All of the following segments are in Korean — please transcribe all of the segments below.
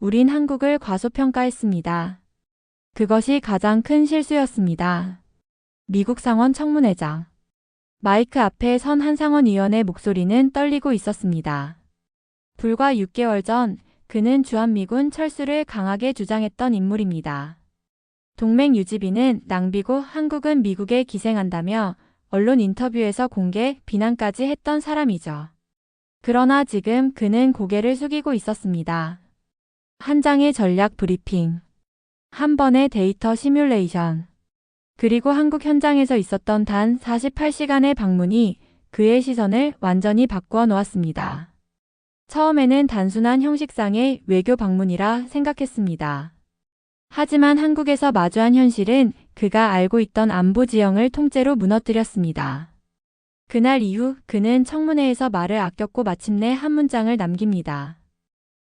우린 한국을 과소평가했습니다. 그것이 가장 큰 실수였습니다. 미국 상원 청문회장. 마이크 앞에 선 한상원 의원의 목소리는 떨리고 있었습니다. 불과 6개월 전 그는 주한미군 철수를 강하게 주장했던 인물입니다. 동맹 유지비는 낭비고 한국은 미국에 기생한다며 언론 인터뷰에서 공개 비난까지 했던 사람이죠. 그러나 지금 그는 고개를 숙이고 있었습니다. 한 장의 전략 브리핑, 한 번의 데이터 시뮬레이션, 그리고 한국 현장에서 있었던 단 48시간의 방문이 그의 시선을 완전히 바꾸어 놓았습니다. 처음에는 단순한 형식상의 외교 방문이라 생각했습니다. 하지만 한국에서 마주한 현실은 그가 알고 있던 안보 지형을 통째로 무너뜨렸습니다. 그날 이후 그는 청문회에서 말을 아꼈고 마침내 한 문장을 남깁니다.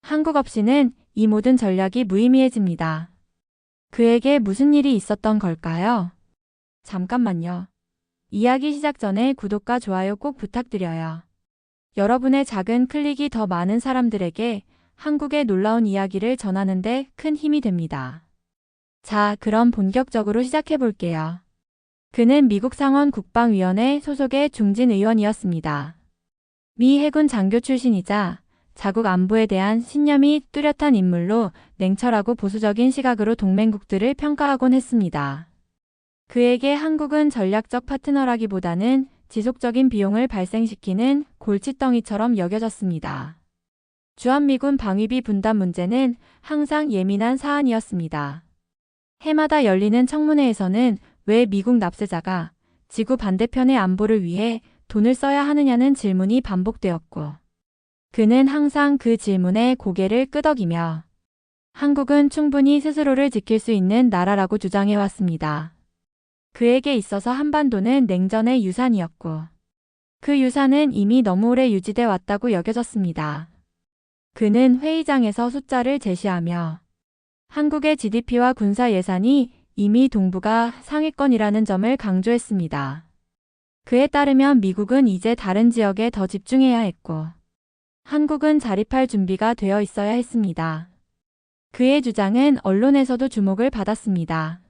한국 없이는 이 모든 전략이 무의미해집니다. 그에게 무슨 일이 있었던 걸까요? 잠깐만요. 이야기 시작 전에 구독과 좋아요 꼭 부탁드려요. 여러분의 작은 클릭이 더 많은 사람들에게 한국의 놀라운 이야기를 전하는 데 큰 힘이 됩니다. 자, 그럼 본격적으로 시작해 볼게요. 그는 미국 상원 국방위원회 소속의 중진 의원이었습니다. 미 해군 장교 출신이자 자국 안보에 대한 신념이 뚜렷한 인물로 냉철하고 보수적인 시각으로 동맹국들을 평가하곤 했습니다. 그에게 한국은 전략적 파트너라기보다는 지속적인 비용을 발생시키는 골칫덩이처럼 여겨졌습니다. 주한미군 방위비 분담 문제는 항상 예민한 사안이었습니다. 해마다 열리는 청문회에서는 왜 미국 납세자가 지구 반대편의 안보를 위해 돈을 써야 하느냐는 질문이 반복되었고, 그는 항상 그 질문에 고개를 끄덕이며 한국은 충분히 스스로를 지킬 수 있는 나라라고 주장해왔습니다. 그에게 있어서 한반도는 냉전의 유산이었고, 그 유산은 이미 너무 오래 유지돼 왔다고 여겨졌습니다. 그는 회의장에서 숫자를 제시하며 한국의 GDP와 군사 예산이 이미 동북아 상위권이라는 점을 강조했습니다. 그에 따르면 미국은 이제 다른 지역에 더 집중해야 했고, 한국은 자립할 준비가 되어 있어야 했습니다. 그의 주장은 언론에서도 주목을 받았습니다.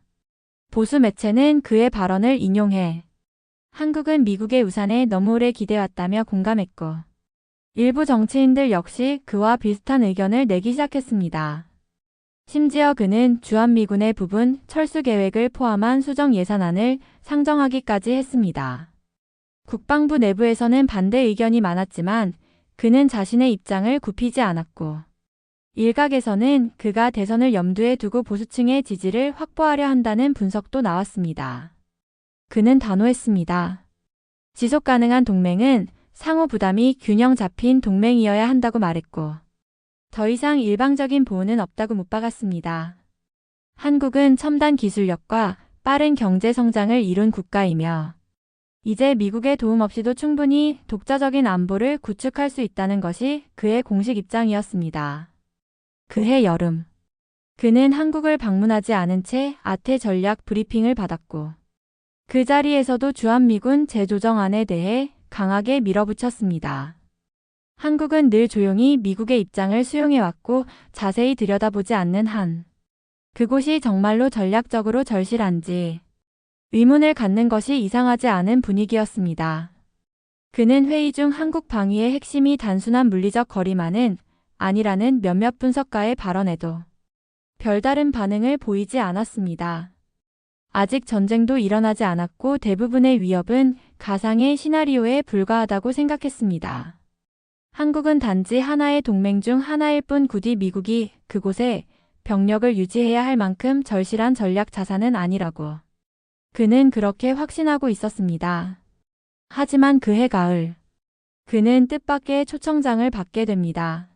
보수 매체는 그의 발언을 인용해 한국은 미국의 우산에 너무 오래 기대왔다며 공감했고, 일부 정치인들 역시 그와 비슷한 의견을 내기 시작했습니다. 심지어 그는 주한미군의 부분 철수 계획을 포함한 수정 예산안을 상정하기까지 했습니다. 국방부 내부에서는 반대 의견이 많았지만 그는 자신의 입장을 굽히지 않았고, 일각에서는 그가 대선을 염두에 두고 보수층의 지지를 확보하려 한다는 분석도 나왔습니다. 그는 단호했습니다. 지속 가능한 동맹은 상호 부담이 균형 잡힌 동맹이어야 한다고 말했고, 더 이상 일방적인 보호는 없다고 못 박았습니다. 한국은 첨단 기술력과 빠른 경제 성장을 이룬 국가이며 이제 미국의 도움 없이도 충분히 독자적인 안보를 구축할 수 있다는 것이 그의 공식 입장이었습니다. 그해 여름, 그는 한국을 방문하지 않은 채 아태 전략 브리핑을 받았고, 그 자리에서도 주한미군 재조정안에 대해 강하게 밀어붙였습니다. 한국은 늘 조용히 미국의 입장을 수용해왔고 자세히 들여다보지 않는 한 그곳이 정말로 전략적으로 절실한지 의문을 갖는 것이 이상하지 않은 분위기였습니다. 그는 회의 중 한국 방위의 핵심이 단순한 물리적 거리만은 아니라는 몇몇 분석가의 발언에도 별다른 반응을 보이지 않았습니다. 아직 전쟁도 일어나지 않았고 대부분의 위협은 가상의 시나리오에 불과하다고 생각했습니다. 한국은 단지 하나의 동맹 중 하나일 뿐 굳이 미국이 그곳에 병력을 유지해야 할 만큼 절실한 전략 자산은 아니라고 그는 그렇게 확신하고 있었습니다. 하지만 그해 가을, 그는 뜻밖의 초청장을 받게 됩니다.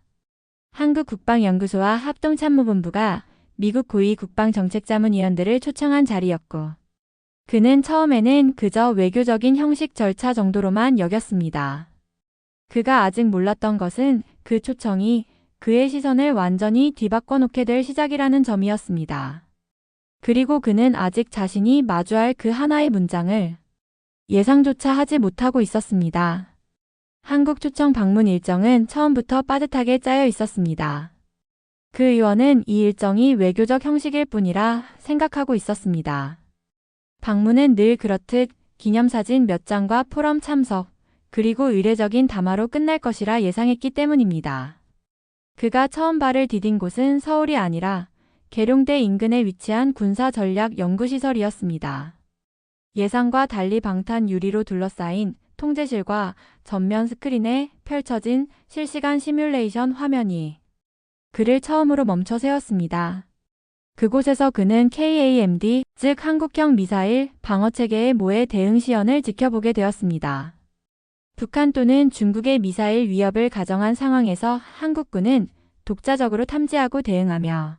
한국국방연구소와 합동참모본부가 미국 고위 국방정책자문위원들을 초청한 자리였고, 그는 처음에는 그저 외교적인 형식 절차 정도로만 여겼습니다. 그가 아직 몰랐던 것은 그 초청이 그의 시선을 완전히 뒤바꿔 놓게 될 시작이라는 점이었습니다. 그리고 그는 아직 자신이 마주할 그 하나의 문장을 예상조차 하지 못하고 있었습니다. 한국 초청 방문 일정은 처음부터 빠듯하게 짜여 있었습니다. 그 의원은 이 일정이 외교적 형식일 뿐이라 생각하고 있었습니다. 방문은 늘 그렇듯 기념사진 몇 장과 포럼 참석, 그리고 의례적인 담화로 끝날 것이라 예상했기 때문입니다. 그가 처음 발을 디딘 곳은 서울이 아니라 계룡대 인근에 위치한 군사전략연구시설이었습니다. 예상과 달리 방탄 유리로 둘러싸인 통제실과 전면 스크린에 펼쳐진 실시간 시뮬레이션 화면이 그를 처음으로 멈춰 세웠습니다. 그곳에서 그는 KAMD, 즉 한국형 미사일 방어체계의 모의 대응 시연을 지켜보게 되었습니다. 북한 또는 중국의 미사일 위협을 가정한 상황에서 한국군은 독자적으로 탐지하고 대응하며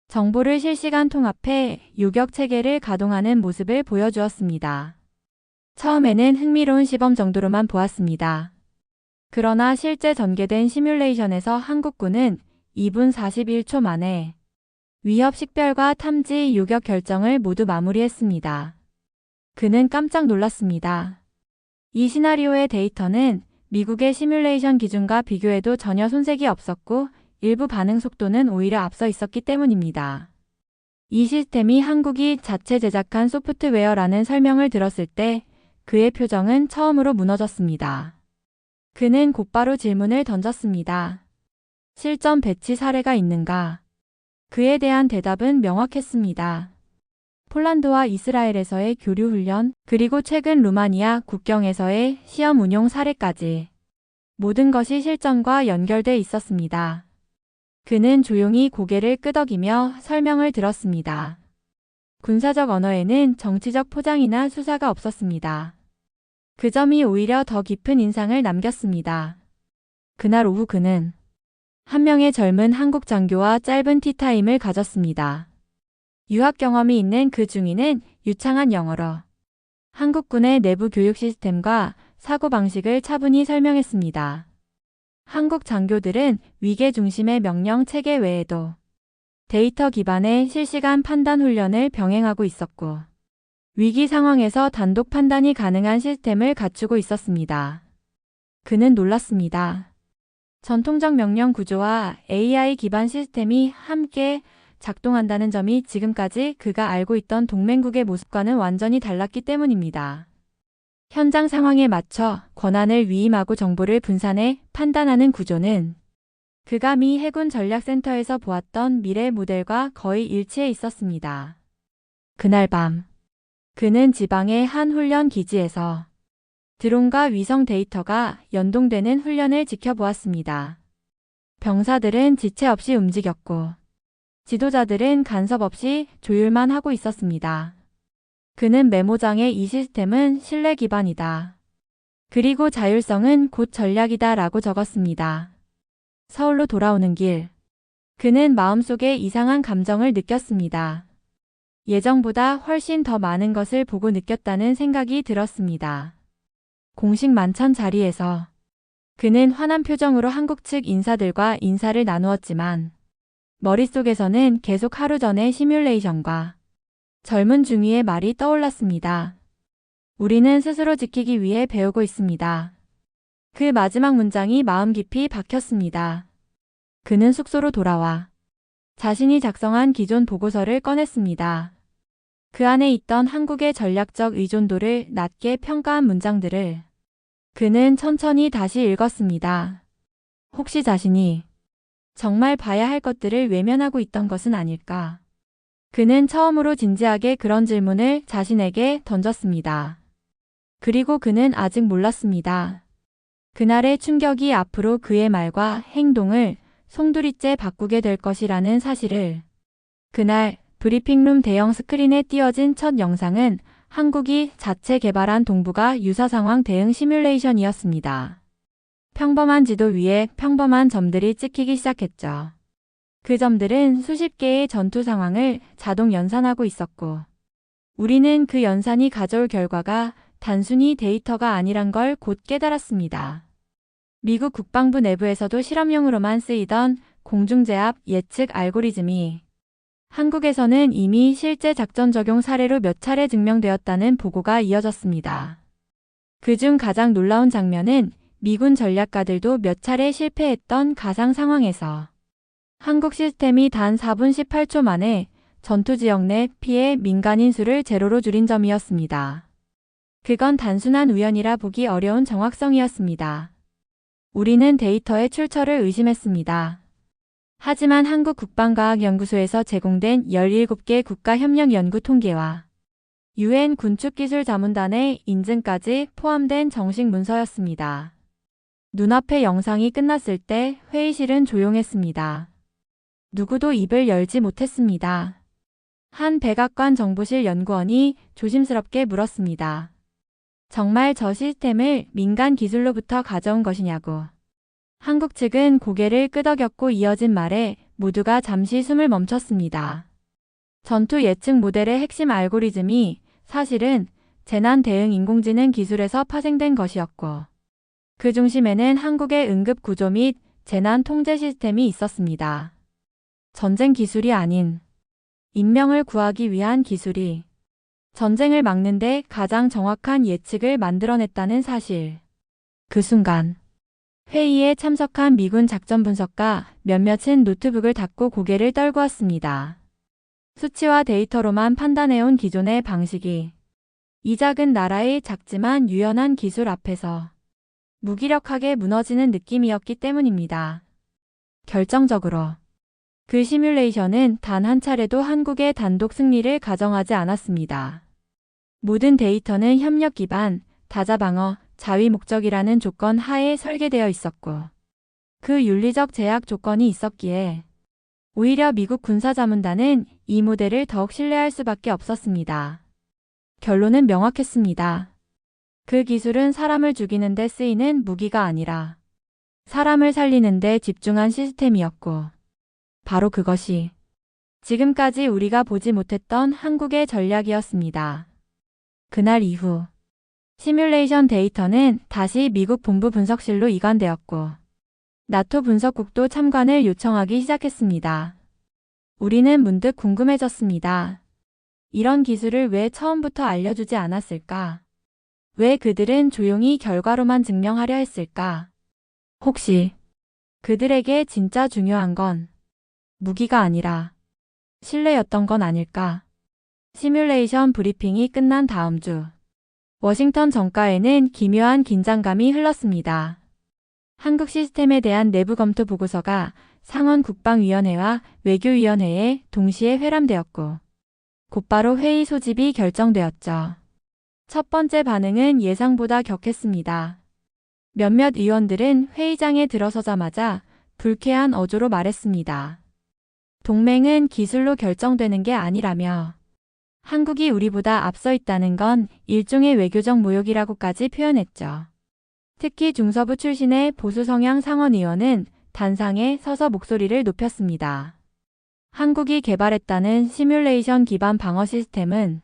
정보를 실시간 통합해 요격 체계를 가동하는 모습을 보여주었습니다. 처음에는 흥미로운 시범 정도로만 보았습니다. 그러나 실제 전개된 시뮬레이션에서 한국군은 2분 41초 만에 위협 식별과 탐지 요격 결정을 모두 마무리했습니다. 그는 깜짝 놀랐습니다. 이 시나리오의 데이터는 미국의 시뮬레이션 기준과 비교해도 전혀 손색이 없었고 일부 반응 속도는 오히려 앞서 있었기 때문입니다. 이 시스템이 한국이 자체 제작한 소프트웨어라는 설명을 들었을 때 그의 표정은 처음으로 무너졌습니다. 그는 곧바로 질문을 던졌습니다. 실전 배치 사례가 있는가? 그에 대한 대답은 명확했습니다. 폴란드와 이스라엘에서의 교류 훈련, 그리고 최근 루마니아 국경에서의 시험 운용 사례까지 모든 것이 실전과 연결돼 있었습니다. 그는 조용히 고개를 끄덕이며 설명을 들었습니다. 군사적 언어에는 정치적 포장이나 수사가 없었습니다. 그 점이 오히려 더 깊은 인상을 남겼습니다. 그날 오후 그는 한 명의 젊은 한국 장교와 짧은 티타임을 가졌습니다. 유학 경험이 있는 그 중위는 유창한 영어로 한국군의 내부 교육 시스템과 사고방식을 차분히 설명했습니다. 한국 장교들은 위계 중심의 명령 체계 외에도 데이터 기반의 실시간 판단 훈련을 병행하고 있었고 위기 상황에서 단독 판단이 가능한 시스템을 갖추고 있었습니다. 그는 놀랐습니다. 전통적 명령 구조와 AI 기반 시스템이 함께 작동한다는 점이 지금까지 그가 알고 있던 동맹국의 모습과는 완전히 달랐기 때문입니다. 현장 상황에 맞춰 권한을 위임하고 정보를 분산해 판단하는 구조는 그가 미 해군 전략센터에서 보았던 미래 모델과 거의 일치해 있었습니다. 그날 밤, 그는 지방의 한 훈련 기지에서 드론과 위성 데이터가 연동되는 훈련을 지켜보았습니다. 병사들은 지체 없이 움직였고 지도자들은 간섭 없이 조율만 하고 있었습니다. 그는 메모장에 이 시스템은 신뢰 기반이다. 그리고 자율성은 곧 전략이다 라고 적었습니다. 서울로 돌아오는 길. 그는 마음속에 이상한 감정을 느꼈습니다. 예정보다 훨씬 더 많은 것을 보고 느꼈다는 생각이 들었습니다. 공식 만찬 자리에서 그는 환한 표정으로 한국 측 인사들과 인사를 나누었지만 머릿속에서는 계속 하루 전의 시뮬레이션과 젊은 중위의 말이 떠올랐습니다. 우리는 스스로 지키기 위해 배우고 있습니다. 그 마지막 문장이 마음 깊이 박혔습니다. 그는 숙소로 돌아와 자신이 작성한 기존 보고서를 꺼냈습니다. 그 안에 있던 한국의 전략적 의존도를 낮게 평가한 문장들을 그는 천천히 다시 읽었습니다. 혹시 자신이 정말 봐야 할 것들을 외면하고 있던 것은 아닐까? 그는 처음으로 진지하게 그런 질문을 자신에게 던졌습니다. 그리고 그는 아직 몰랐습니다. 그날의 충격이 앞으로 그의 말과 행동을 송두리째 바꾸게 될 것이라는 사실을. 그날 브리핑룸 대형 스크린에 띄어진 첫 영상은 한국이 자체 개발한 동북아 유사 상황 대응 시뮬레이션이었습니다. 평범한 지도 위에 평범한 점들이 찍히기 시작했죠. 그 점들은 수십 개의 전투 상황을 자동 연산하고 있었고 우리는 그 연산이 가져올 결과가 단순히 데이터가 아니란 걸 곧 깨달았습니다. 미국 국방부 내부에서도 실험용으로만 쓰이던 공중제압 예측 알고리즘이 한국에서는 이미 실제 작전 적용 사례로 몇 차례 증명되었다는 보고가 이어졌습니다. 그중 가장 놀라운 장면은 미군 전략가들도 몇 차례 실패했던 가상 상황에서 한국 시스템이 단 4분 18초 만에 전투 지역 내 피해 민간인 수를 제로로 줄인 점이었습니다. 그건 단순한 우연이라 보기 어려운 정확성이었습니다. 우리는 데이터의 출처를 의심했습니다. 하지만 한국국방과학연구소에서 제공된 17개 국가협력연구 통계와 UN 군축기술자문단의 인증까지 포함된 정식 문서였습니다. 눈앞에 영상이 끝났을 때 회의실은 조용했습니다. 누구도 입을 열지 못했습니다. 한 백악관 정보실 연구원이 조심스럽게 물었습니다. 정말 저 시스템을 민간 기술로부터 가져온 것이냐고. 한국 측은 고개를 끄덕였고 이어진 말에 모두가 잠시 숨을 멈췄습니다. 전투 예측 모델의 핵심 알고리즘이 사실은 재난 대응 인공지능 기술에서 파생된 것이었고, 그 중심에는 한국의 응급 구조 및 재난 통제 시스템이 있었습니다. 전쟁 기술이 아닌 인명을 구하기 위한 기술이 전쟁을 막는데 가장 정확한 예측을 만들어냈다는 사실. 그 순간 회의에 참석한 미군 작전 분석가 몇몇은 노트북을 닫고 고개를 떨구었습니다. 수치와 데이터로만 판단해온 기존의 방식이 이 작은 나라의 작지만 유연한 기술 앞에서 무기력하게 무너지는 느낌이었기 때문입니다. 결정적으로 그 시뮬레이션은 단 한 차례도 한국의 단독 승리를 가정하지 않았습니다. 모든 데이터는 협력 기반, 다자방어, 자위 목적이라는 조건 하에 설계되어 있었고, 그 윤리적 제약 조건이 있었기에 오히려 미국 군사자문단은 이 모델을 더욱 신뢰할 수밖에 없었습니다. 결론은 명확했습니다. 그 기술은 사람을 죽이는 데 쓰이는 무기가 아니라 사람을 살리는 데 집중한 시스템이었고, 바로 그것이 지금까지 우리가 보지 못했던 한국의 전략이었습니다. 그날 이후 시뮬레이션 데이터는 다시 미국 본부 분석실로 이관되었고, 나토 분석국도 참관을 요청하기 시작했습니다. 우리는 문득 궁금해졌습니다. 이런 기술을 왜 처음부터 알려주지 않았을까? 왜 그들은 조용히 결과로만 증명하려 했을까? 혹시 그들에게 진짜 중요한 건 무기가 아니라 신뢰였던 건 아닐까? 시뮬레이션 브리핑이 끝난 다음 주, 워싱턴 정가에는 기묘한 긴장감이 흘렀습니다. 한국 시스템에 대한 내부 검토 보고서가 상원 국방위원회와 외교위원회에 동시에 회람되었고, 곧바로 회의 소집이 결정되었죠. 첫 번째 반응은 예상보다 격했습니다. 몇몇 의원들은 회의장에 들어서자마자 불쾌한 어조로 말했습니다. 동맹은 기술로 결정되는 게 아니라며 한국이 우리보다 앞서 있다는 건 일종의 외교적 모욕이라고까지 표현했죠. 특히 중서부 출신의 보수 성향 상원 의원은 단상에 서서 목소리를 높였습니다. 한국이 개발했다는 시뮬레이션 기반 방어 시스템은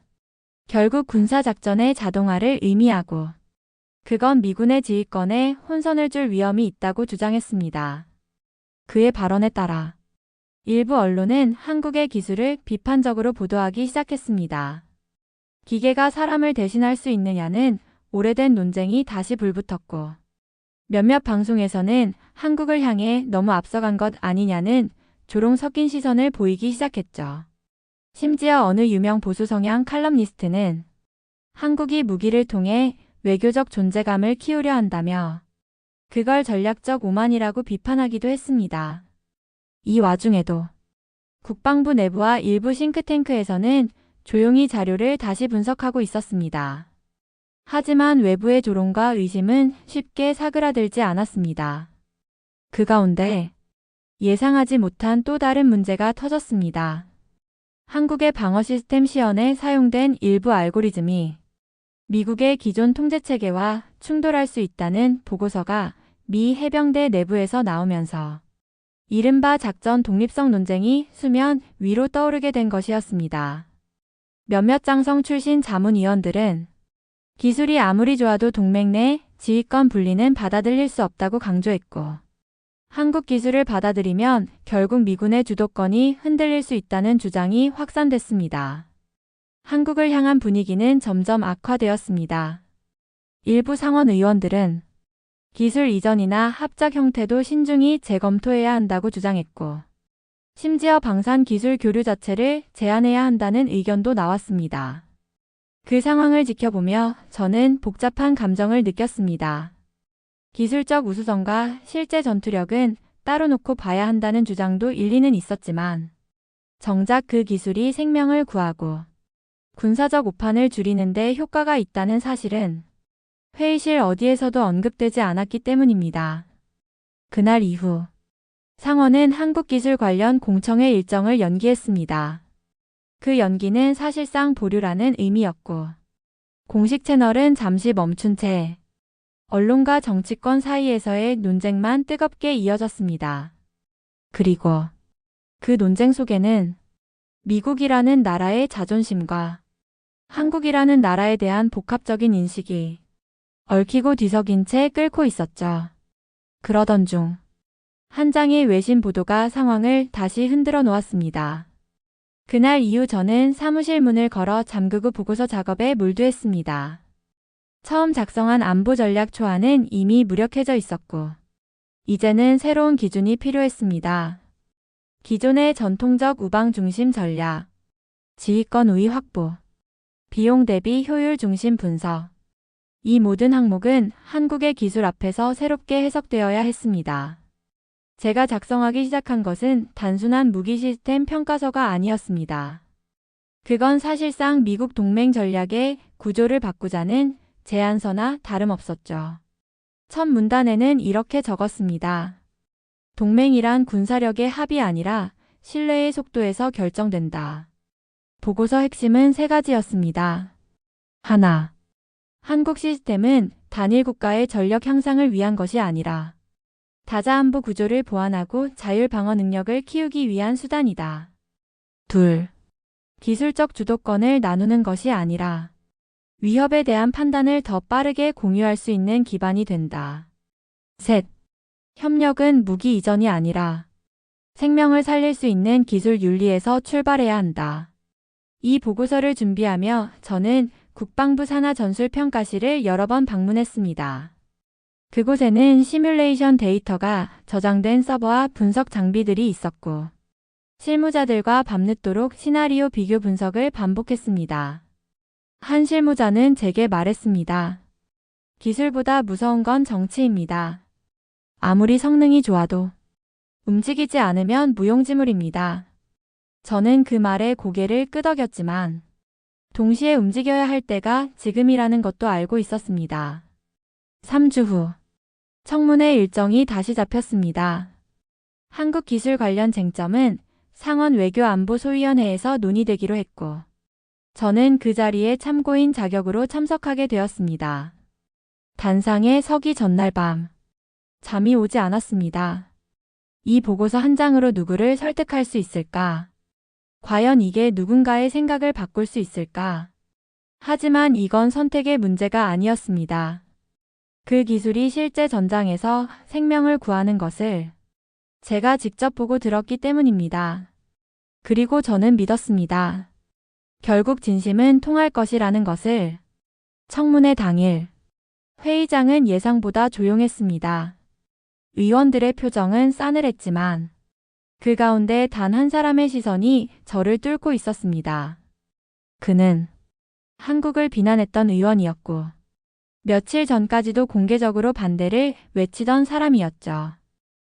결국 군사작전의 자동화를 의미하고, 그건 미군의 지휘권에 혼선을 줄 위험이 있다고 주장했습니다. 그의 발언에 따라 일부 언론은 한국의 기술을 비판적으로 보도하기 시작했습니다. 기계가 사람을 대신할 수 있느냐는 오래된 논쟁이 다시 불붙었고, 몇몇 방송에서는 한국을 향해 너무 앞서간 것 아니냐는 조롱 섞인 시선을 보이기 시작했죠. 심지어 어느 유명 보수 성향 칼럼니스트는 한국이 무기를 통해 외교적 존재감을 키우려 한다며 그걸 전략적 오만이라고 비판하기도 했습니다. 이 와중에도 국방부 내부와 일부 싱크탱크에서는 조용히 자료를 다시 분석하고 있었습니다. 하지만 외부의 조롱과 의심은 쉽게 사그라들지 않았습니다. 그 가운데 예상하지 못한 또 다른 문제가 터졌습니다. 한국의 방어 시스템 시연에 사용된 일부 알고리즘이 미국의 기존 통제체계와 충돌할 수 있다는 보고서가 미 해병대 내부에서 나오면서 이른바 작전 독립성 논쟁이 수면 위로 떠오르게 된 것이었습니다. 몇몇 장성 출신 자문위원들은 기술이 아무리 좋아도 동맹 내 지휘권 분리는 받아들일 수 없다고 강조했고, 한국 기술을 받아들이면 결국 미군의 주도권이 흔들릴 수 있다는 주장이 확산됐습니다. 한국을 향한 분위기는 점점 악화되었습니다. 일부 상원 의원들은 기술 이전이나 합작 형태도 신중히 재검토해야 한다고 주장했고, 심지어 방산 기술 교류 자체를 제한해야 한다는 의견도 나왔습니다. 그 상황을 지켜보며 저는 복잡한 감정을 느꼈습니다. 기술적 우수성과 실제 전투력은 따로 놓고 봐야 한다는 주장도 일리는 있었지만 정작 그 기술이 생명을 구하고 군사적 오판을 줄이는 데 효과가 있다는 사실은 회의실 어디에서도 언급되지 않았기 때문입니다. 그날 이후 상원은 한국기술 관련 공청회 일정을 연기했습니다. 그 연기는 사실상 보류라는 의미였고 공식 채널은 잠시 멈춘 채 언론과 정치권 사이에서의 논쟁만 뜨겁게 이어졌습니다. 그리고 그 논쟁 속에는 미국이라는 나라의 자존심과 한국이라는 나라에 대한 복합적인 인식이 얽히고 뒤섞인 채 끓고 있었죠. 그러던 중 한 장의 외신 보도가 상황을 다시 흔들어 놓았습니다. 그날 이후 저는 사무실 문을 걸어 잠그고 보고서 작업에 몰두했습니다. 처음 작성한 안보 전략 초안은 이미 무력해져 있었고 이제는 새로운 기준이 필요했습니다. 기존의 전통적 우방 중심 전략, 지휘권 우위 확보, 비용 대비 효율 중심 분석. 이 모든 항목은 한국의 기술 앞에서 새롭게 해석되어야 했습니다. 제가 작성하기 시작한 것은 단순한 무기 시스템 평가서가 아니었습니다. 그건 사실상 미국 동맹 전략의 구조를 바꾸자는 제안서나 다름없었죠. 첫 문단에는 이렇게 적었습니다. 동맹이란 군사력의 합이 아니라 신뢰의 속도에서 결정된다. 보고서 핵심은 세 가지였습니다. 하나, 한국 시스템은 단일 국가의 전력 향상을 위한 것이 아니라 다자안보 구조를 보완하고 자율 방어 능력을 키우기 위한 수단이다. 둘, 기술적 주도권을 나누는 것이 아니라 위협에 대한 판단을 더 빠르게 공유할 수 있는 기반이 된다. 셋, 협력은 무기 이전이 아니라 생명을 살릴 수 있는 기술 윤리에서 출발해야 한다. 이 보고서를 준비하며 저는 국방부 산하전술평가실을 여러 번 방문했습니다. 그곳에는 시뮬레이션 데이터가 저장된 서버와 분석 장비들이 있었고 실무자들과 밤늦도록 시나리오 비교 분석을 반복했습니다. 한 실무자는 제게 말했습니다. 기술보다 무서운 건 정치입니다. 아무리 성능이 좋아도 움직이지 않으면 무용지물입니다. 저는 그 말에 고개를 끄덕였지만 동시에 움직여야 할 때가 지금이라는 것도 알고 있었습니다. 3주 후 청문회 일정이 다시 잡혔습니다. 한국 기술 관련 쟁점은 상원 외교안보소위원회에서 논의되기로 했고 저는 그 자리에 참고인 자격으로 참석하게 되었습니다. 단상에 서기 전날 밤 잠이 오지 않았습니다. 이 보고서 한 장으로 누구를 설득할 수 있을까? 과연 이게 누군가의 생각을 바꿀 수 있을까? 하지만 이건 선택의 문제가 아니었습니다. 그 기술이 실제 전장에서 생명을 구하는 것을 제가 직접 보고 들었기 때문입니다. 그리고 저는 믿었습니다. 결국 진심은 통할 것이라는 것을. 청문회 당일 회의장은 예상보다 조용했습니다. 의원들의 표정은 싸늘했지만 그 가운데 단 한 사람의 시선이 저를 뚫고 있었습니다. 그는 한국을 비난했던 의원이었고 며칠 전까지도 공개적으로 반대를 외치던 사람이었죠.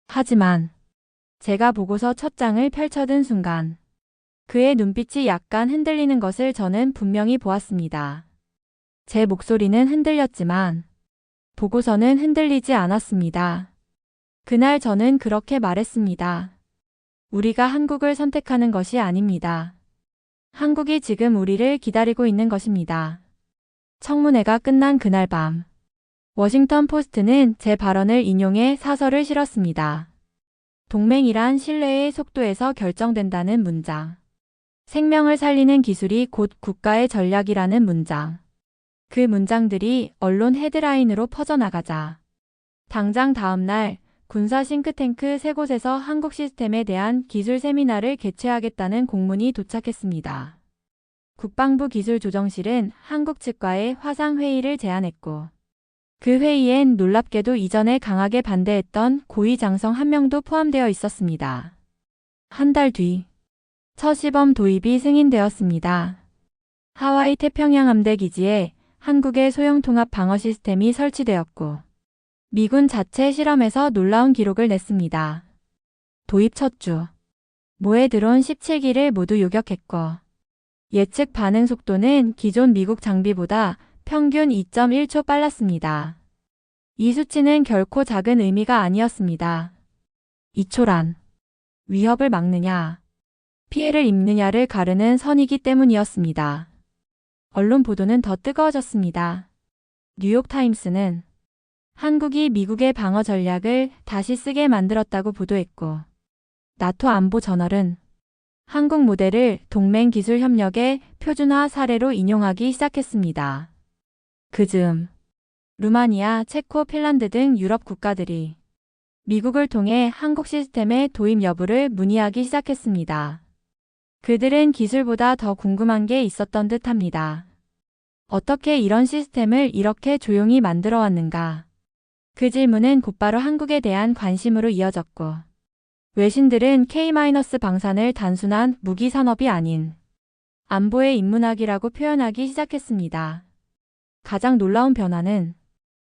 하지만 제가 보고서 첫 장을 펼쳐든 순간 그의 눈빛이 약간 흔들리는 것을 저는 분명히 보았습니다. 제 목소리는 흔들렸지만 보고서는 흔들리지 않았습니다. 그날 저는 그렇게 말했습니다. 우리가 한국을 선택하는 것이 아닙니다. 한국이 지금 우리를 기다리고 있는 것입니다. 청문회가 끝난 그날 밤 워싱턴 포스트는 제 발언을 인용해 사설을 실었습니다. 동맹이란 신뢰의 속도에서 결정된다는 문장. 생명을 살리는 기술이 곧 국가의 전략이라는 문장. 그 문장들이 언론 헤드라인으로 퍼져나가자 당장 다음날 군사 싱크탱크 3곳에서 한국 시스템에 대한 기술 세미나를 개최하겠다는 공문이 도착했습니다. 국방부 기술조정실은 한국 측과의 화상회의를 제안했고 그 회의엔 놀랍게도 이전에 강하게 반대했던 고위 장성 한 명도 포함되어 있었습니다. 한 달 뒤, 첫 시범 도입이 승인되었습니다. 하와이 태평양 함대 기지에 한국의 소형 통합 방어 시스템이 설치되었고, 미군 자체 실험에서 놀라운 기록을 냈습니다. 도입 첫 주, 모해 드론 17기를 모두 요격했고, 예측 반응 속도는 기존 미국 장비보다 평균 2.1초 빨랐습니다. 이 수치는 결코 작은 의미가 아니었습니다. 2초란 위협을 막느냐, 피해를 입느냐를 가르는 선이기 때문이었습니다. 언론 보도는 더 뜨거워졌습니다. 뉴욕타임스는 한국이 미국의 방어 전략을 다시 쓰게 만들었다고 보도했고, 나토 안보 저널은 한국 모델을 동맹 기술 협력의 표준화 사례로 인용하기 시작했습니다. 그즈음 루마니아, 체코, 핀란드 등 유럽 국가들이 미국을 통해 한국 시스템의 도입 여부를 문의하기 시작했습니다. 그들은 기술보다 더 궁금한 게 있었던 듯합니다. 어떻게 이런 시스템을 이렇게 조용히 만들어 왔는가? 그 질문은 곧바로 한국에 대한 관심으로 이어졌고, 외신들은 K-방산을 단순한 무기 산업이 아닌 안보의 인문학이라고 표현하기 시작했습니다. 가장 놀라운 변화는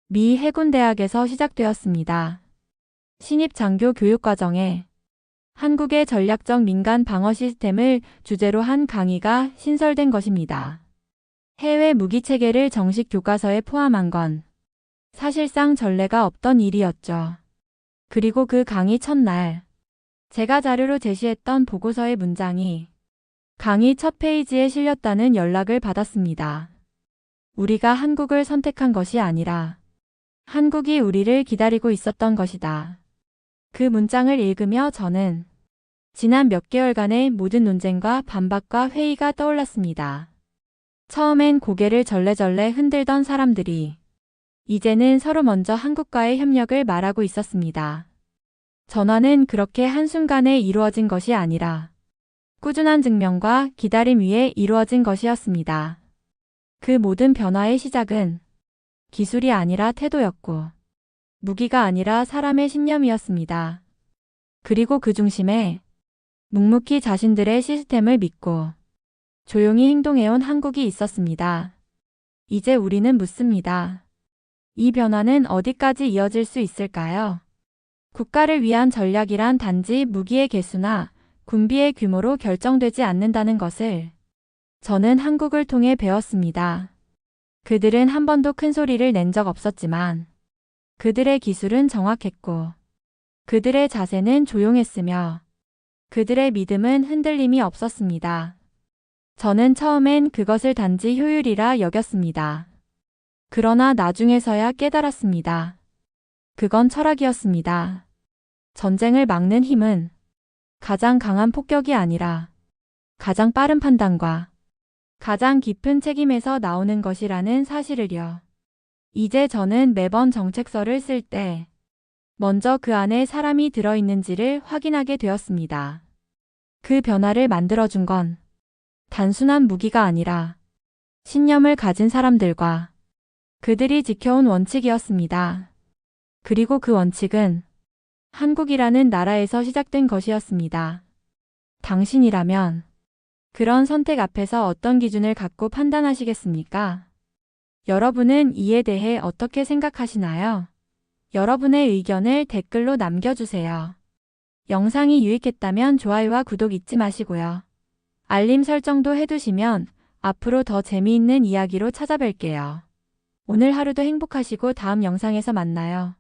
미 해군대학에서 시작되었습니다. 신입 장교 교육과정에 한국의 전략적 민간 방어 시스템을 주제로 한 강의가 신설된 것입니다. 해외 무기 체계를 정식 교과서에 포함한 건 사실상 전례가 없던 일이었죠. 그리고 그 강의 첫날, 제가 자료로 제시했던 보고서의 문장이 강의 첫 페이지에 실렸다는 연락을 받았습니다. 우리가 한국을 선택한 것이 아니라 한국이 우리를 기다리고 있었던 것이다. 그 문장을 읽으며 저는 지난 몇 개월간의 모든 논쟁과 반박과 회의가 떠올랐습니다. 처음엔 고개를 절레절레 흔들던 사람들이 이제는 서로 먼저 한국과의 협력을 말하고 있었습니다. 전환은 그렇게 한순간에 이루어진 것이 아니라 꾸준한 증명과 기다림 위에 이루어진 것이었습니다. 그 모든 변화의 시작은 기술이 아니라 태도였고, 무기가 아니라 사람의 신념이었습니다. 그리고 그 중심에 묵묵히 자신들의 시스템을 믿고 조용히 행동해온 한국이 있었습니다. 이제 우리는 묻습니다. 이 변화는 어디까지 이어질 수 있을까요? 국가를 위한 전략이란 단지 무기의 개수나 군비의 규모로 결정되지 않는다는 것을 저는 한국을 통해 배웠습니다. 그들은 한 번도 큰 소리를 낸 적 없었지만 그들의 기술은 정확했고 그들의 자세는 조용했으며 그들의 믿음은 흔들림이 없었습니다. 저는 처음엔 그것을 단지 효율이라 여겼습니다. 그러나 나중에서야 깨달았습니다. 그건 철학이었습니다. 전쟁을 막는 힘은 가장 강한 폭격이 아니라 가장 빠른 판단과 가장 깊은 책임에서 나오는 것이라는 사실을요. 이제 저는 매번 정책서를 쓸 때 먼저 그 안에 사람이 들어있는지를 확인하게 되었습니다. 그 변화를 만들어준 건 단순한 무기가 아니라 신념을 가진 사람들과 그들이 지켜온 원칙이었습니다. 그리고 그 원칙은 한국이라는 나라에서 시작된 것이었습니다. 당신이라면 그런 선택 앞에서 어떤 기준을 갖고 판단하시겠습니까? 여러분은 이에 대해 어떻게 생각하시나요? 여러분의 의견을 댓글로 남겨주세요. 영상이 유익했다면 좋아요와 구독 잊지 마시고요. 알림 설정도 해두시면 앞으로 더 재미있는 이야기로 찾아뵐게요. 오늘 하루도 행복하시고 다음 영상에서 만나요.